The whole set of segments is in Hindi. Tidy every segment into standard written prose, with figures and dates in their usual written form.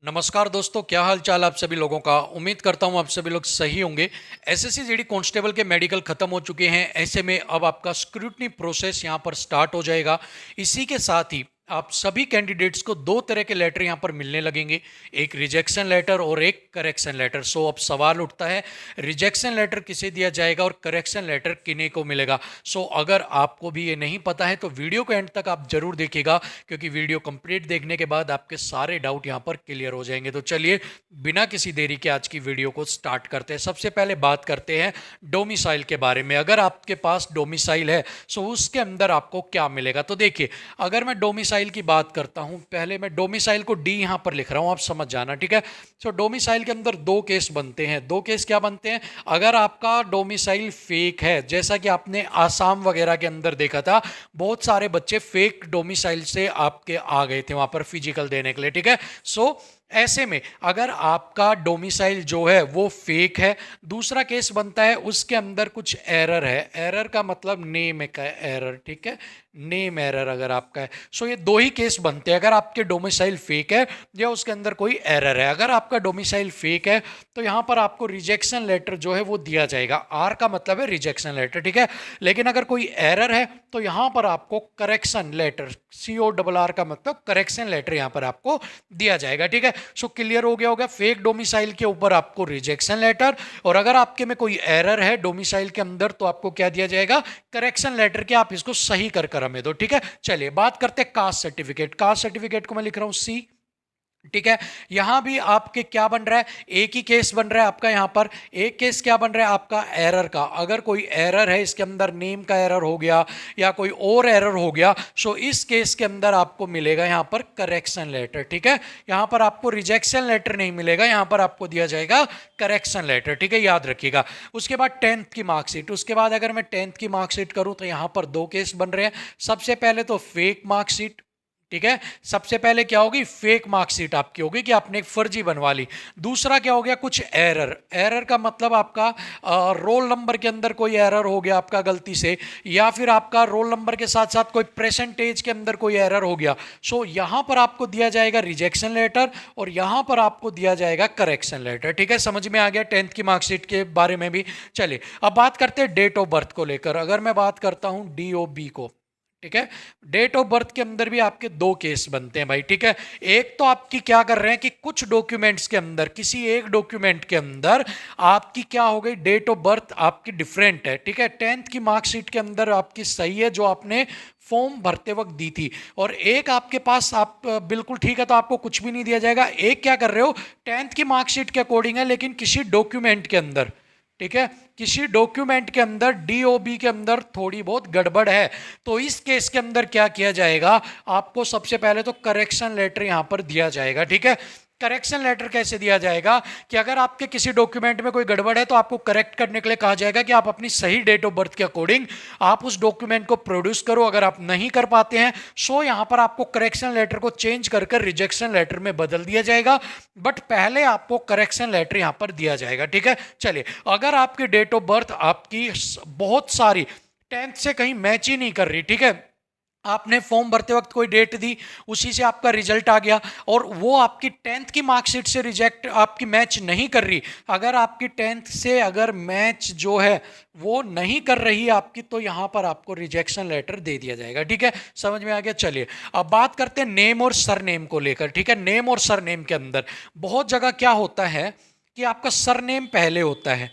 नमस्कार दोस्तों, क्या हाल चाल आप सभी लोगों का। उम्मीद करता हूं आप सभी लोग सही होंगे। एसएससी जीडी कांस्टेबल के मेडिकल खत्म हो चुके हैं। ऐसे में अब आपका स्क्रूटनी प्रोसेस यहां पर स्टार्ट हो जाएगा। इसी के साथ ही आप सभी कैंडिडेट्स को दो तरह के लेटर यहां पर मिलने लगेंगे, एक रिजेक्शन लेटर और एक करेक्शन लेटर। सो अब सवाल उठता है, रिजेक्शन लेटर किसे दिया जाएगा और करेक्शन लेटर किन्हीं को मिलेगा। सो अगर आपको भी ये नहीं पता है तो वीडियो को एंड तक आप जरूर देखिएगा, क्योंकि वीडियो कंप्लीट देखने के बाद आपके सारे डाउट यहां पर क्लियर हो जाएंगे। तो चलिए बिना किसी देरी के आज की वीडियो को स्टार्ट करते हैं। सबसे पहले बात करते हैं डोमिसाइल के बारे में। अगर आपके पास डोमिसाइल है सो उसके अंदर आपको क्या मिलेगा। तो देखिए, अगर मैं डोमिसाइल की बात करता हूं, पहले मैं डोमिसाइल को डी यहां पर लिख रहा हूं, आप समझ जाना, ठीक है। सो डोमिसाइल के अंदर दो केस बनते हैं। दो केस क्या बनते हैं? अगर आपका डोमिसाइल फेक है, जैसा कि आपने आसाम वगैरह के अंदर देखा था, बहुत सारे बच्चे फेक डोमिसाइल से आपके आ गए थे वहां पर फिजिकल देने के लिए, ठीक है। सो ऐसे में अगर आपका डोमिसाइल जो है वो फेक है, दूसरा केस बनता है उसके अंदर कुछ एरर है। एरर का मतलब नेम का एरर, ठीक है, नेम एरर अगर आपका है। सो ये दो ही केस बनते हैं, अगर आपके डोमिसाइल फेक है या उसके अंदर कोई एरर है। अगर आपका डोमिसाइल फेक है तो यहां पर आपको रिजेक्शन लेटर जो है वो दिया जाएगा। आर का मतलब है रिजेक्शन लेटर, ठीक है। लेकिन अगर कोई एरर है तो यहां पर आपको करेक्शन लेटर, CORR का मतलब करेक्शन लेटर यहां पर आपको दिया जाएगा, ठीक है। सो क्लियर हो गया होगा, फेक डोमिसाइल के ऊपर आपको रिजेक्शन लेटर, और अगर आपके में कोई एरर है डोमिसाइल के अंदर तो आपको क्या दिया जाएगा? करेक्शन लेटर के, आप इसको सही कर हमें दो, ठीक है। चलिए बात करते हैं कास्ट सर्टिफिकेट। कास्ट सर्टिफिकेट को मैं लिख रहा हूं C, ठीक है। यहां भी आपके क्या बन रहा है? एक ही केस बन रहा है आपका। यहां पर एक केस क्या बन रहा है आपका? एरर का। अगर कोई एरर है, इसके अंदर नेम का एरर हो गया या कोई और एरर हो गया, सो इस केस के अंदर आपको मिलेगा यहां पर करेक्शन लेटर, ठीक है। यहां पर आपको रिजेक्शन लेटर नहीं मिलेगा, यहां पर आपको दिया जाएगा करेक्शन लेटर, ठीक है, याद रखिएगा। उसके बाद 10th की मार्कशीट। उसके बाद अगर मैं 10th की मार्कशीट करूं तो यहां पर दो केस बन रहे हैं। सबसे पहले तो फेक मार्कशीट, ठीक है। सबसे पहले क्या होगी? फेक मार्कशीट आपकी होगी कि आपने एक फर्जी बनवा ली। दूसरा क्या हो गया? कुछ एरर। एरर का मतलब आपका रोल नंबर के अंदर कोई एरर हो गया आपका गलती से, या फिर आपका रोल नंबर के साथ साथ कोई परसेंटेज के अंदर कोई एरर हो गया। सो यहां पर आपको दिया जाएगा रिजेक्शन लेटर और यहां पर आपको दिया जाएगा करेक्शन लेटर, ठीक है। समझ में आ गया 10th की मार्कशीट के बारे में भी। चलिए अब बात करते हैं डेट ऑफ बर्थ को लेकर। अगर मैं बात करता हूं DOB को, ठीक है, डेट ऑफ बर्थ के अंदर भी आपके दो केस बनते हैं भाई, ठीक है। एक तो आपकी क्या कर रहे हैं कि कुछ डॉक्यूमेंट्स के अंदर, किसी एक डॉक्यूमेंट के अंदर आपकी क्या हो गई? डेट ऑफ बर्थ आपकी डिफरेंट है, ठीक है। 10th की मार्कशीट के अंदर आपकी सही है जो आपने फॉर्म भरते वक्त दी थी, और एक आपके पास आप बिल्कुल ठीक है तो आपको कुछ भी नहीं दिया जाएगा। एक क्या कर रहे हो? 10th की मार्कशीट के अकॉर्डिंग है लेकिन किसी डॉक्यूमेंट के अंदर, ठीक है, किसी डॉक्यूमेंट के अंदर DOB के अंदर थोड़ी बहुत गड़बड़ है। तो इस केस के अंदर क्या किया जाएगा? आपको सबसे पहले तो करेक्शन लेटर यहां पर दिया जाएगा, ठीक है। करेक्शन लेटर कैसे दिया जाएगा कि अगर आपके किसी डॉक्यूमेंट में कोई गड़बड़ है तो आपको करेक्ट करने के लिए कहा जाएगा कि आप अपनी सही डेट ऑफ बर्थ के अकॉर्डिंग आप उस डॉक्यूमेंट को प्रोड्यूस करो। अगर आप नहीं कर पाते हैं सो यहां पर आपको करेक्शन लेटर को चेंज कर रिजेक्शन लेटर में बदल दिया जाएगा, बट पहले आपको करेक्शन लेटर यहां पर दिया जाएगा, ठीक है। चलिए, अगर आपकी डेट ऑफ बर्थ आपकी बहुत सारी 10th से कहीं मैच ही नहीं कर रही, ठीक है, आपने फॉर्म भरते वक्त कोई डेट दी, उसी से आपका रिजल्ट आ गया, और वो आपकी 10th की मार्कशीट से रिजेक्ट आपकी मैच नहीं कर रही, अगर आपकी 10th से अगर मैच जो है वो नहीं कर रही आपकी, तो यहां पर आपको रिजेक्शन लेटर दे दिया जाएगा, ठीक है। समझ में आ गया। चलिए अब बात करते हैं नेम और सरनेम को लेकर, ठीक है। नेम और सरनेम के अंदर बहुत जगह क्या होता है कि आपका सरनेम पहले होता है,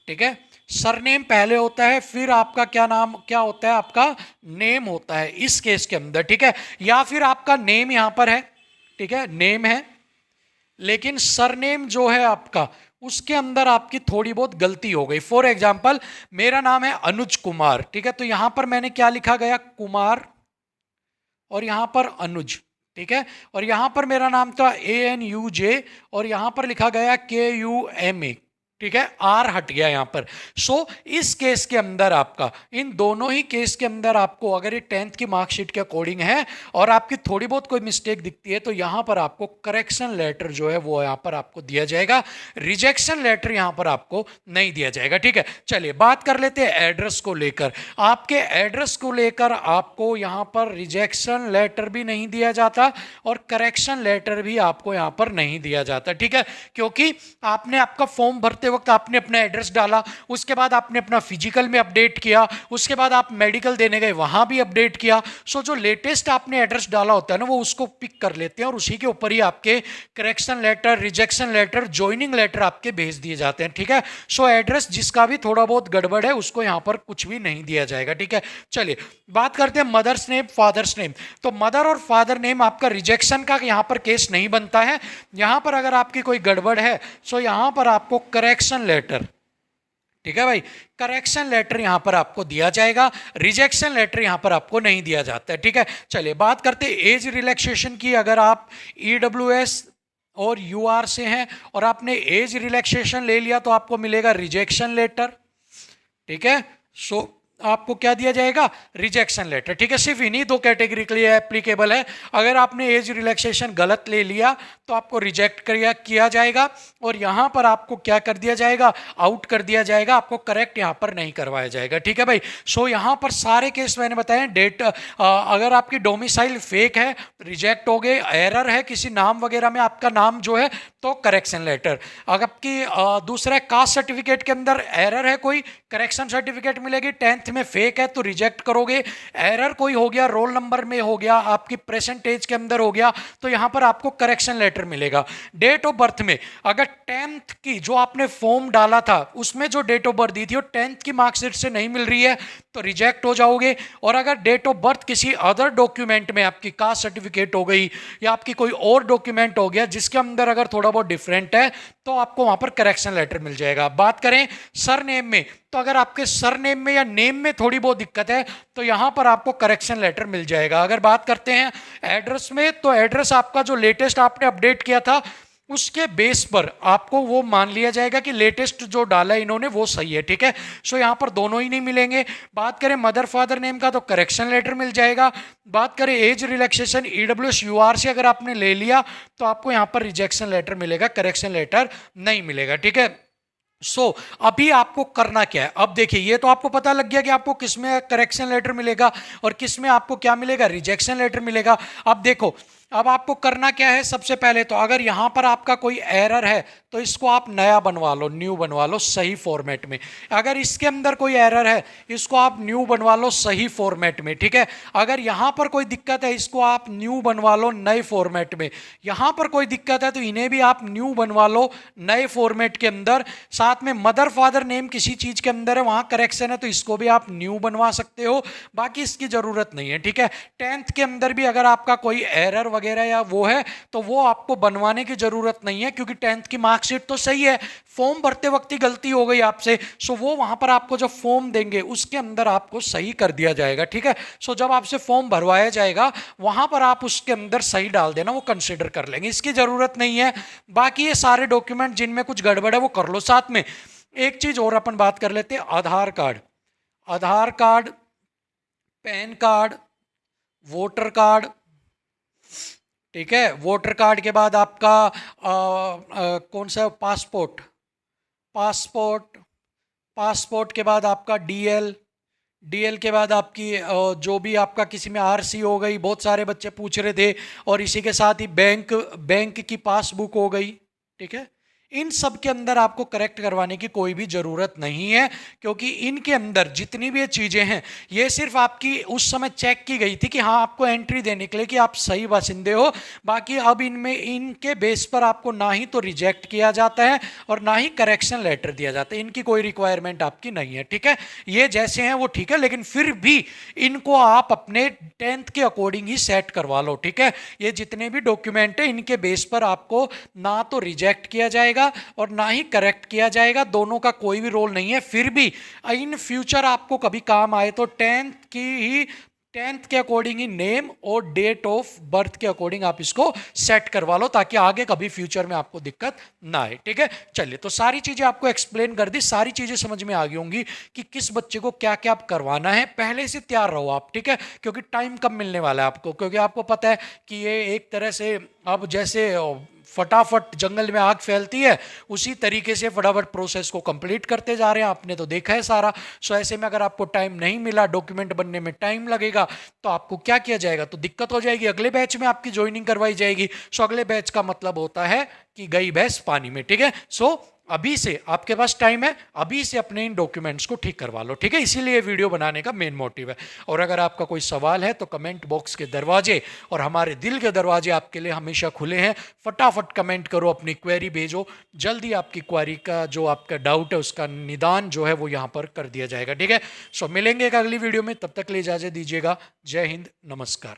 ठीक है, सरनेम पहले होता है, फिर आपका क्या नाम क्या होता है? आपका नेम होता है इस केस के अंदर, ठीक है। या फिर आपका नेम यहां पर है, ठीक है, नेम है, लेकिन सरनेम जो है आपका उसके अंदर आपकी थोड़ी बहुत गलती हो गई। फॉर एग्जाम्पल मेरा नाम है अनुज कुमार, ठीक है, तो यहां पर मैंने क्या लिखा गया? कुमार, और यहां पर अनुज, ठीक है, और यहां पर मेरा नाम था ANUJ और यहां पर लिखा गया KUMA, ठीक है, आर हट गया यहाँ पर। सो इस केस के अंदर आपका, इन दोनों ही केस के अंदर आपको अगर ये 10th की मार्कशीट के अकॉर्डिंग है और आपकी थोड़ी बहुत कोई मिस्टेक दिखती है तो यहाँ पर आपको करेक्शन लेटर जो है वो यहाँ पर आपको दिया जाएगा, रिजेक्शन लेटर यहाँ पर आपको नहीं दिया जाएगा। ठीक है, चलिए बात कर लेते हैं एड्रेस को लेकर। आपके एड्रेस को लेकर आपको यहाँ पर रिजेक्शन लेटर भी नहीं दिया जाता और करेक्शन लेटर भी आपको यहाँ पर नहीं दिया जाता। ठीक है, क्योंकि आपने आपका फॉर्म भरते वक्त आपने अपना एड्रेस डाला, उसके बाद आपने अपना फिजिकल में अपडेट किया, उसके बाद आप मेडिकल देने गए वहां भी अपडेट किया। सो जो लेटेस्ट आपने एड्रेस डाला होता है ना वो उसको पिक कर लेते हैं और उसी के ऊपर ही आपके correction letter, rejection letter, joining letter आपके भेज दिए जाते हैं। ठीक है, सो एड्रेस जिसका भी थोड़ा बहुत गड़बड़ है उसको यहां पर कुछ भी नहीं दिया जाएगा। ठीक है, चलिए बात करते हैं मदर्स नेम, फादर्स नेम। तो मदर और फादर नेम आपका रिजेक्शन का यहां पर केस नहीं बनता है। यहां पर अगर आपकी कोई गड़बड़ है सो यहां पर आपको करेक्शन लेटर, ठीक है भाई, करेक्शन लेटर यहां पर आपको दिया जाएगा, रिजेक्शन लेटर यहां पर आपको नहीं दिया जाता है। ठीक है, चलिए बात करते हैं एज रिलैक्सेशन की। अगर आप ईडब्ल्यूएस और यूआर से हैं और आपने एज रिलैक्सेशन ले लिया तो आपको मिलेगा रिजेक्शन लेटर। ठीक है, सो आपको क्या दिया जाएगा, रिजेक्शन लेटर। ठीक है, सिर्फ इन्हीं दो कैटेगरी के लिए एप्लीकेबल है। अगर आपने एज रिलैक्सेशन गलत ले लिया तो आपको रिजेक्ट किया जाएगा और यहां पर आपको क्या कर दिया जाएगा, आउट कर दिया जाएगा, आपको करेक्ट यहां पर नहीं करवाया जाएगा। ठीक है भाई, सो यहां पर सारे केस मैंने बताए। डेट अगर आपकी डोमिसाइल फेक है रिजेक्ट हो गए, एरर है किसी नाम वगैरह में आपका नाम जो है तो करेक्शन लेटर। अगर आपकी दूसरा कास्ट सर्टिफिकेट के अंदर एरर है कोई, करेक्शन सर्टिफिकेट मिलेगी। 10th में फेक है तो रिजेक्ट करोगे। एरर कोई हो गया, रोल नंबर में हो गया, आपकी प्रेजेंट एज के अंदर हो गया तो यहां पर आपको करेक्शन लेटर मिलेगा। डेट ऑफ बर्थ में अगर 10th की जो आपने फॉर्म डाला था उसमें जो डेट ऑफ बर्थ दी थी वो 10th की मार्कशीट से नहीं मिल रही है तो रिजेक्ट हो जाओगे। और अगर डेट ऑफ बर्थ किसी अदर डॉक्यूमेंट में, आपकी कास्ट सर्टिफिकेट हो गई या आपकी कोई और डॉक्यूमेंट हो गया जिसके अंदर अगर थोड़ा बहुत डिफरेंट है तो आपको वहां पर करेक्शन लेटर मिल जाएगा। बात करें सरनेम में तो अगर आपके सरनेम में या नेम में थोड़ी बहुत दिक्कत है तो यहां पर आपको करेक्शन लेटर मिल जाएगा। अगर बात करते हैं एड्रेस में तो एड्रेस आपका जो लेटेस्ट आपने अपडेट किया था उसके बेस पर आपको वो मान लिया जाएगा कि लेटेस्ट जो डाला है इन्होंने वो सही है। ठीक है, सो यहां पर दोनों ही नहीं मिलेंगे। बात करें मदर फादर नेम का तो करेक्शन लेटर मिल जाएगा। बात करें एज रिलैक्सेशन ईडब्ल्यूएस यूआर से अगर आपने ले लिया तो आपको यहां पर रिजेक्शन लेटर मिलेगा, करेक्शन लेटर नहीं मिलेगा। ठीक है, सो अभी आपको करना क्या है, अब देखिए ये तो आपको पता लग गया कि आपको किस में करेक्शन लेटर मिलेगा और किस में आपको क्या मिलेगा, रिजेक्शन लेटर मिलेगा। अब देखो अब आपको करना क्या है, सबसे पहले तो अगर यहां पर आपका कोई एरर है तो इसको आप नया बनवा लो, न्यू बनवा लो सही फॉर्मेट में। अगर इसके अंदर कोई एरर है इसको आप न्यू बनवा लो सही फॉर्मेट में। ठीक है, अगर यहां पर कोई दिक्कत है इसको आप न्यू बनवा लो नए फॉर्मेट में। यहां पर कोई दिक्कत है तो इन्हें भी आप न्यू बनवा लो नए फॉर्मेट के अंदर। साथ में मदर फादर नेम किसी चीज के अंदर है वहां करेक्शन है तो इसको भी आप न्यू बनवा सकते हो, बाकी इसकी जरूरत नहीं है। ठीक है, 10th के अंदर भी अगर आपका कोई एरर वगैरह या वो है तो वो आपको बनवाने की जरूरत नहीं है क्योंकि 10th की मार्कशीट तो सही है, फॉर्म भरते वक्त ही गलती हो गई आपसे, सो वो वहां पर आपको जो फॉर्म देंगे उसके अंदर आपको सही कर दिया जाएगा। ठीक है, सो जब आपसे फॉर्म भरवाया जाएगा वहां पर आप उसके अंदर सही डाल देना, वो कंसिडर कर लेंगे, इसकी जरूरत नहीं है। बाकी ये सारे डॉक्यूमेंट जिनमें कुछ गड़बड़ है वो कर लो। साथ में एक चीज और अपन बात कर लेते हैं, Aadhaar card. Aadhaar card, PAN card, voter card. ठीक है, वोटर कार्ड के बाद आपका कौन सा, पासपोर्ट। पासपोर्ट, पासपोर्ट के बाद आपका डीएल। डीएल के बाद आपकी जो भी आपका किसी में आरसी हो गई, बहुत सारे बच्चे पूछ रहे थे, और इसी के साथ ही बैंक की पासबुक हो गई। ठीक है, इन सब के अंदर आपको करेक्ट करवाने की कोई भी ज़रूरत नहीं है क्योंकि इनके अंदर जितनी भी ये चीज़ें हैं ये सिर्फ आपकी उस समय चेक की गई थी कि हाँ आपको एंट्री देने के लिए कि आप सही बासिंदे हो। बाकी अब इनमें इनके बेस पर आपको ना ही तो रिजेक्ट किया जाता है और ना ही करेक्शन लेटर दिया जाता है, इनकी कोई रिक्वायरमेंट आपकी नहीं है। ठीक है, ये जैसे हैं वो ठीक है, लेकिन फिर भी इनको आप अपने 10th के अकॉर्डिंग ही सेट करवा लो। ठीक है, ये जितने भी डॉक्यूमेंट है इनके बेस पर आपको ना तो रिजेक्ट किया जाएगा और ना ही करेक्ट किया जाएगा, दोनों का कोई भी रोल नहीं है। फिर भी इन फ्यूचर आपको कभी काम आए तो 10th की ही 10th के अकॉर्डिंग ही नेम और डेट ऑफ बर्थ के अकॉर्डिंग आप इसको सेट करवा लो, ताकि आगे कभी फ्यूचर में आपको दिक्कत ना आए। ठीक है, चलिए, तो सारी चीजें आपको एक्सप्लेन कर दी, सारी चीजें समझ में आ गई होंगी कि किस बच्चे को क्या क्या करवाना है। पहले से तैयार रहो आप, ठीक है, क्योंकि टाइम कम मिलने वाला है आपको, क्योंकि आपको पता है कि ये एक तरह से अब जैसे फटाफट जंगल में आग फैलती है, उसी तरीके से फटाफट प्रोसेस को कंप्लीट करते जा रहे हैं। आपने तो देखा है सारा। सो ऐसे में अगर आपको टाइम नहीं मिला, डॉक्यूमेंट बनने में टाइम लगेगा, तो आपको क्या किया जाएगा, तो दिक्कत हो जाएगी। अगले बैच में आपकी ज्वाइनिंग करवाई जाएगी। सो अगले बैच का मतलब होता है कि गई भैंस पानी में। ठीक है, सो अभी से आपके पास टाइम है, अभी से अपने इन डॉक्यूमेंट्स को ठीक करवा लो। ठीक है, इसीलिए वीडियो बनाने का मेन मोटिव है। और अगर आपका कोई सवाल है तो कमेंट बॉक्स के दरवाजे और हमारे दिल के दरवाजे आपके लिए हमेशा खुले हैं। फटाफट कमेंट करो, अपनी क्वेरी भेजो, जल्दी आपकी क्वेरी का जो आपका डाउट है उसका निदान जो है वो यहाँ पर कर दिया जाएगा। ठीक है, सो मिलेंगे एक अगली वीडियो में, तब तक ले इजाजत दीजिएगा। जय हिंद, नमस्कार।